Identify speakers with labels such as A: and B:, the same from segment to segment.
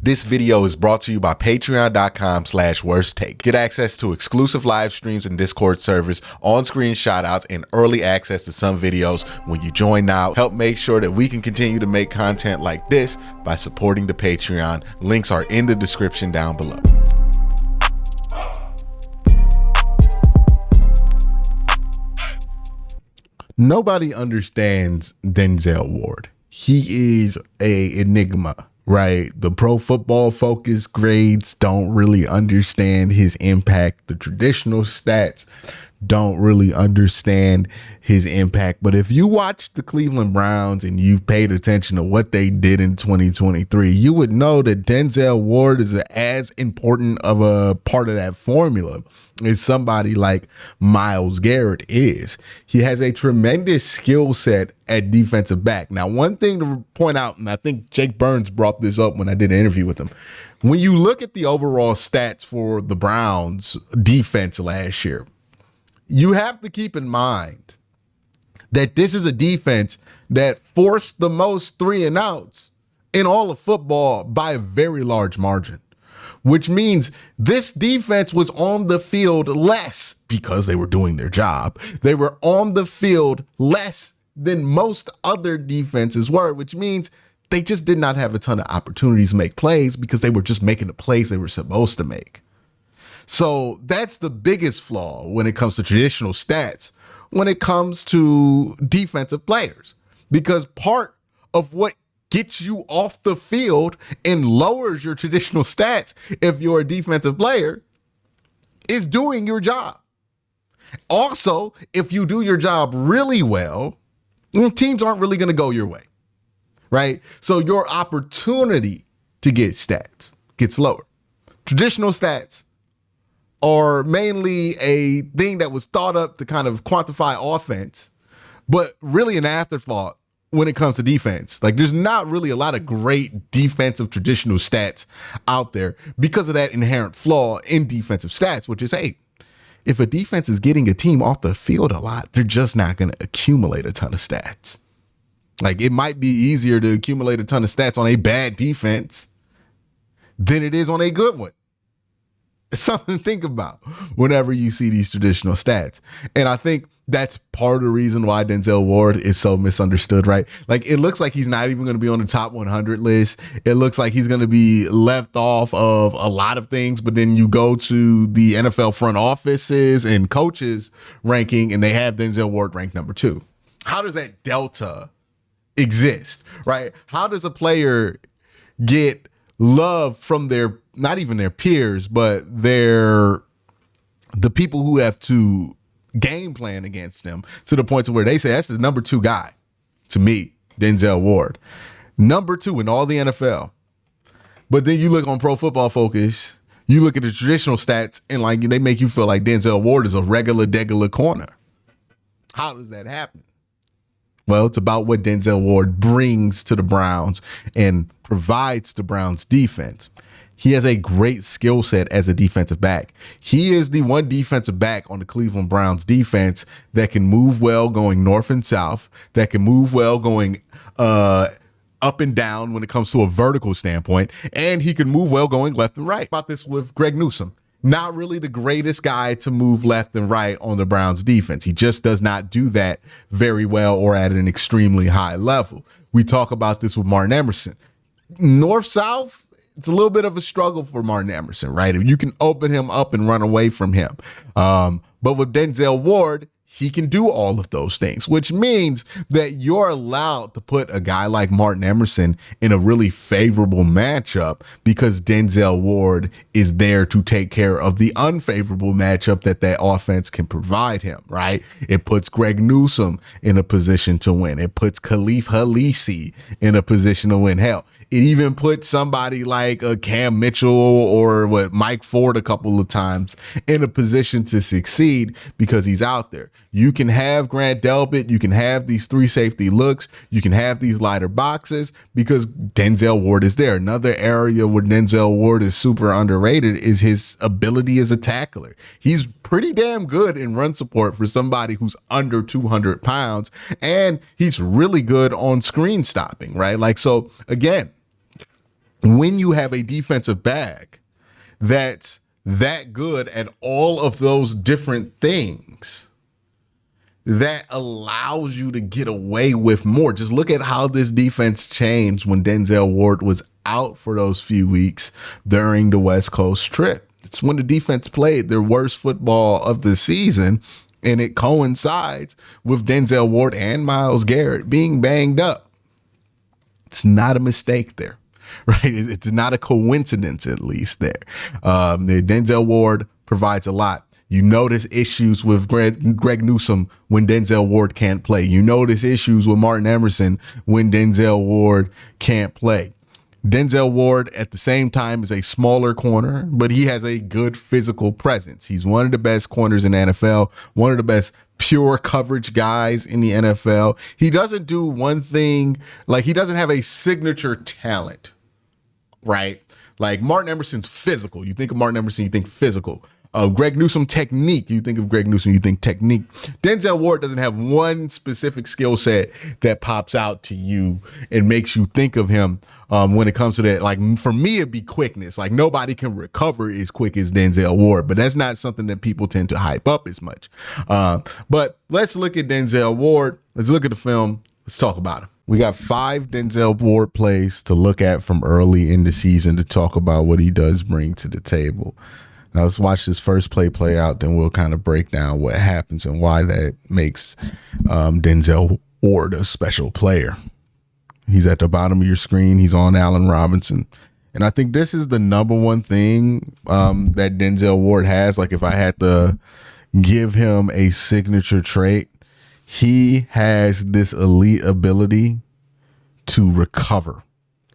A: This video is brought to you by patreon.com/worsttake. Get access to exclusive live streams and Discord servers, on-screen shoutouts, and early access to some videos when you join now. Help make sure that we can continue to make content like this by supporting the Patreon. Links are in the description down below. Nobody understands Denzel Ward. He is a enigma, right? The Pro Football Focus grades don't really understand his impact. The traditional stats don't really understand his impact. But if you watch the Cleveland Browns and you've paid attention to what they did in 2023, you would know that Denzel Ward is as important of a part of that formula as somebody like Myles Garrett is. He has a tremendous skill set at defensive back. Now, one thing to point out, and I think Jake Burns brought this up when I did an interview with him, when you look at the overall stats for the Browns defense last year, you have to keep in mind that this is a defense that forced the most 3-and-outs in all of football by a very large margin, which means this defense was on the field less because they were doing their job. They were on the field less than most other defenses were, which means they just did not have a ton of opportunities to make plays because they were just making the plays they were supposed to make. So that's the biggest flaw when it comes to traditional stats, when it comes to defensive players, because part of what gets you off the field and lowers your traditional stats if you're a defensive player is doing your job. Also, if you do your job really well, teams aren't really going to go your way, right? So your opportunity to get stats gets lower. Traditional stats are mainly a thing that was thought up to kind of quantify offense, but really an afterthought when it comes to defense. Like, there's not really a lot of great defensive traditional stats out there because of that inherent flaw in defensive stats, which is, hey, if a defense is getting a team off the field a lot, they're just not going to accumulate a ton of stats. Like, it might be easier to accumulate a ton of stats on a bad defense than it is on a good one. It's something to think about whenever you see these traditional stats. And I think that's part of the reason why Denzel Ward is so misunderstood, right? Like, it looks like he's not even going to be on the top 100 list. It looks like he's going to be left off of a lot of things, but then you go to the NFL front offices and coaches ranking and they have Denzel Ward ranked number 2. How does that delta exist, right? How does a player get love from their, not even their peers, but the people who have to game plan against them to the point to where they say that's the number 2 guy to me, Denzel Ward, number 2 in all the NFL. But then you look on Pro Football Focus, you look at the traditional stats, and like they make you feel like Denzel Ward is a regular corner. How does that happen? Well, it's about what Denzel Ward brings to the Browns and provides to Browns defense. He has a great skill set as a defensive back. He is the one defensive back on the Cleveland Browns defense that can move well going north and south, that can move well going up and down when it comes to a vertical standpoint, and he can move well going left and right. About this with Greg Newsome. Not really the greatest guy to move left and right on the Browns defense. He just does not do that very well or at an extremely high level. We talk about this with Martin Emerson. North-south, it's a little bit of a struggle for Martin Emerson, right? If you can open him up and run away from him. But with Denzel Ward, he can do all of those things, which means that you're allowed to put a guy like Martin Emerson in a really favorable matchup because Denzel Ward is there to take care of the unfavorable matchup that offense can provide him, right? It puts Greg Newsome in a position to win. It puts Khalif Halisi in a position to win. Hell, it even put somebody like a Cam Mitchell or Mike Ford a couple of times in a position to succeed because he's out there. You can have Grant Delpit. You can have these 3 safety looks. You can have these lighter boxes because Denzel Ward is there. Another area where Denzel Ward is super underrated is his ability as a tackler. He's pretty damn good in run support for somebody who's under 200 pounds, and he's really good on screen stopping, right? Like, so again, when you have a defensive back that's that good at all of those different things, that allows you to get away with more. Just look at how this defense changed when Denzel Ward was out for those few weeks during the West Coast trip. It's when the defense played their worst football of the season, and it coincides with Denzel Ward and Myles Garrett being banged up. It's not a mistake there, right? It's not a coincidence, at least there. Denzel Ward provides a lot. You notice issues with Greg Newsome when Denzel Ward can't play. You notice issues with Martin Emerson when Denzel Ward can't play. Denzel Ward at the same time is a smaller corner, but he has a good physical presence. He's one of the best corners in the NFL, one of the best pure coverage guys in the NFL. He doesn't do one thing, like he doesn't have a signature talent, right? Like Martin Emerson's physical. You think of Martin Emerson, you think physical. Greg Newsome, technique. You think of Greg Newsome, you think technique. Denzel Ward doesn't have one specific skill set that pops out to you and makes you think of him when it comes to that. Like for me, it'd be quickness. Like nobody can recover as quick as Denzel Ward, but that's not something that people tend to hype up as much. But let's look at Denzel Ward. Let's look at the film. Let's talk about him. We got 5 Denzel Ward plays to look at from early in the season to talk about what he does bring to the table. Now let's watch this first play out, then we'll kind of break down what happens and why that makes Denzel Ward a special player. He's at the bottom of your screen. He's on Allen Robinson. And I think this is the number one thing that Denzel Ward has. Like if I had to give him a signature trait, he has this elite ability to recover.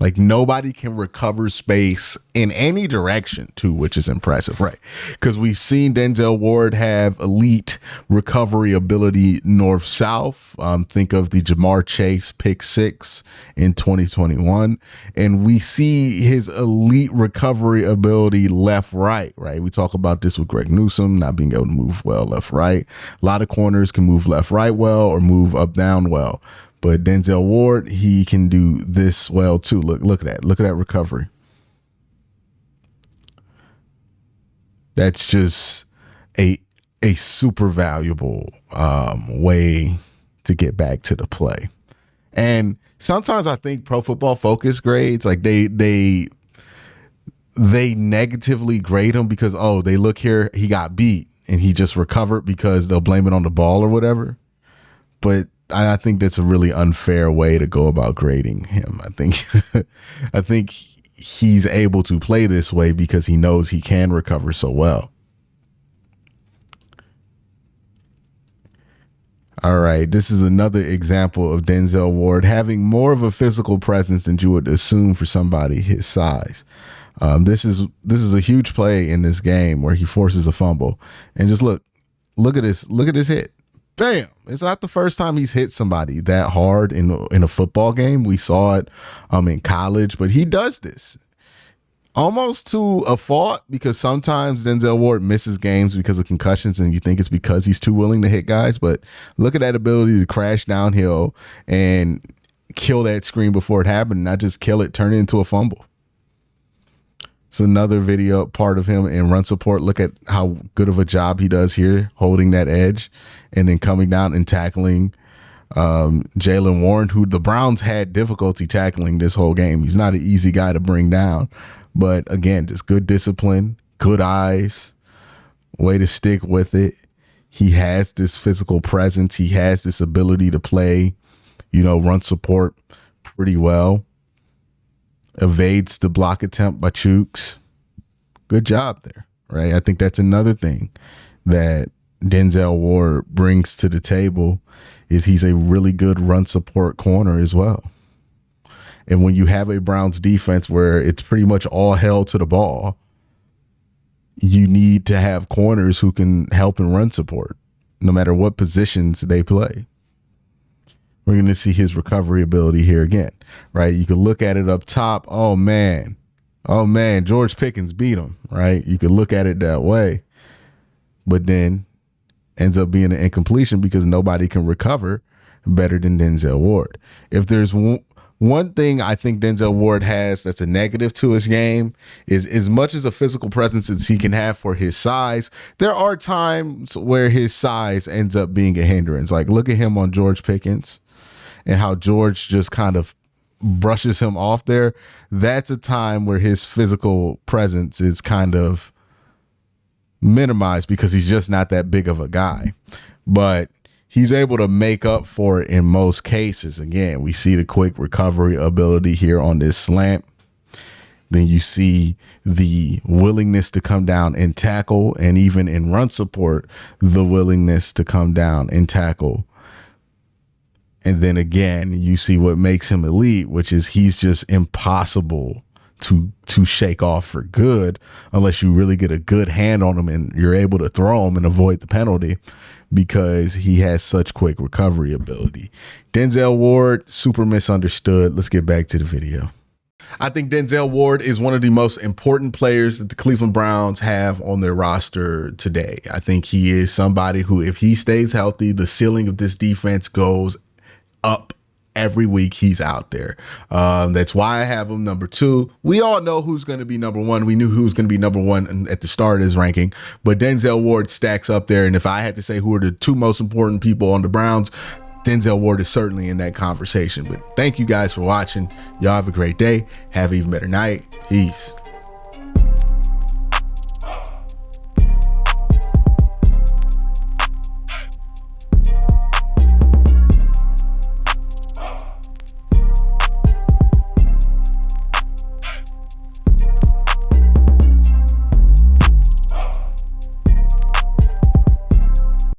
A: Like nobody can recover space in any direction too, which is impressive, right? Because we've seen Denzel Ward have elite recovery ability north-south. Think of the Jamar Chase pick 6 in 2021. And we see his elite recovery ability left-right, right? We talk about this with Greg Newsome not being able to move well left-right. A lot of corners can move left-right well or move up-down well. But Denzel Ward, he can do this well too. Look at that. Look at that recovery. That's just a super valuable way to get back to the play. And sometimes I think Pro Football Focus grades, like they negatively grade him because, oh, they look here, he got beat and he just recovered because they'll blame it on the ball or whatever. But I think that's a really unfair way to go about grading him. I think he's able to play this way because he knows he can recover so well. All right, this is another example of Denzel Ward having more of a physical presence than you would assume for somebody his size. This is a huge play in this game where he forces a fumble, and just look at this hit. Bam! It's not the first time he's hit somebody that hard in a football game. We saw it in college, but he does this almost to a fault because sometimes Denzel Ward misses games because of concussions and you think it's because he's too willing to hit guys. But look at that ability to crash downhill and kill that screen before it happened, not just kill it, turn it into a fumble. It's another video part of him in run support. Look at how good of a job he does here, holding that edge and then coming down and tackling Jaylen Warren, who the Browns had difficulty tackling this whole game. He's not an easy guy to bring down, but again, just good discipline, good eyes, way to stick with it. He has this physical presence. He has this ability to play, run support pretty well. Evades the block attempt by Chooks. Good job there, right? I think that's another thing that Denzel Ward brings to the table is he's a really good run support corner as well. And when you have a Browns defense where it's pretty much all hell to the ball, you need to have corners who can help in run support, no matter what positions they play. We're going to see his recovery ability here again, right? You can look at it up top. Oh, man, George Pickens beat him, right? You could look at it that way, but then ends up being an incompletion because nobody can recover better than Denzel Ward. If there's one One thing I think Denzel Ward has that's a negative to his game is, as much as a physical presence as he can have for his size, there are times where his size ends up being a hindrance. Like, look at him on George Pickens and how George just kind of brushes him off there. That's a time where his physical presence is kind of minimized because he's just not that big of a guy. But he's able to make up for it in most cases. Again, we see the quick recovery ability here on this slant. Then you see the willingness to come down and tackle, and even in run support, the willingness to come down and tackle. And then again, you see what makes him elite, which is he's just impossible to shake off for good unless you really get a good hand on him and you're able to throw him and avoid the penalty, because he has such quick recovery ability. Denzel Ward, super misunderstood. Let's get back to the video. I think Denzel Ward is one of the most important players that the Cleveland Browns have on their roster today. I think he is somebody who, if he stays healthy, the ceiling of this defense goes up every week he's out there. That's why I have him number 2. We all know who's going to be number 1. We knew who was going to be number 1 at the start of this ranking, but Denzel Ward stacks up there. And if I had to say who are the 2 most important people on the Browns, Denzel Ward is certainly in that conversation. But thank you guys for watching. Y'all have a great day. Have an even better night. Peace.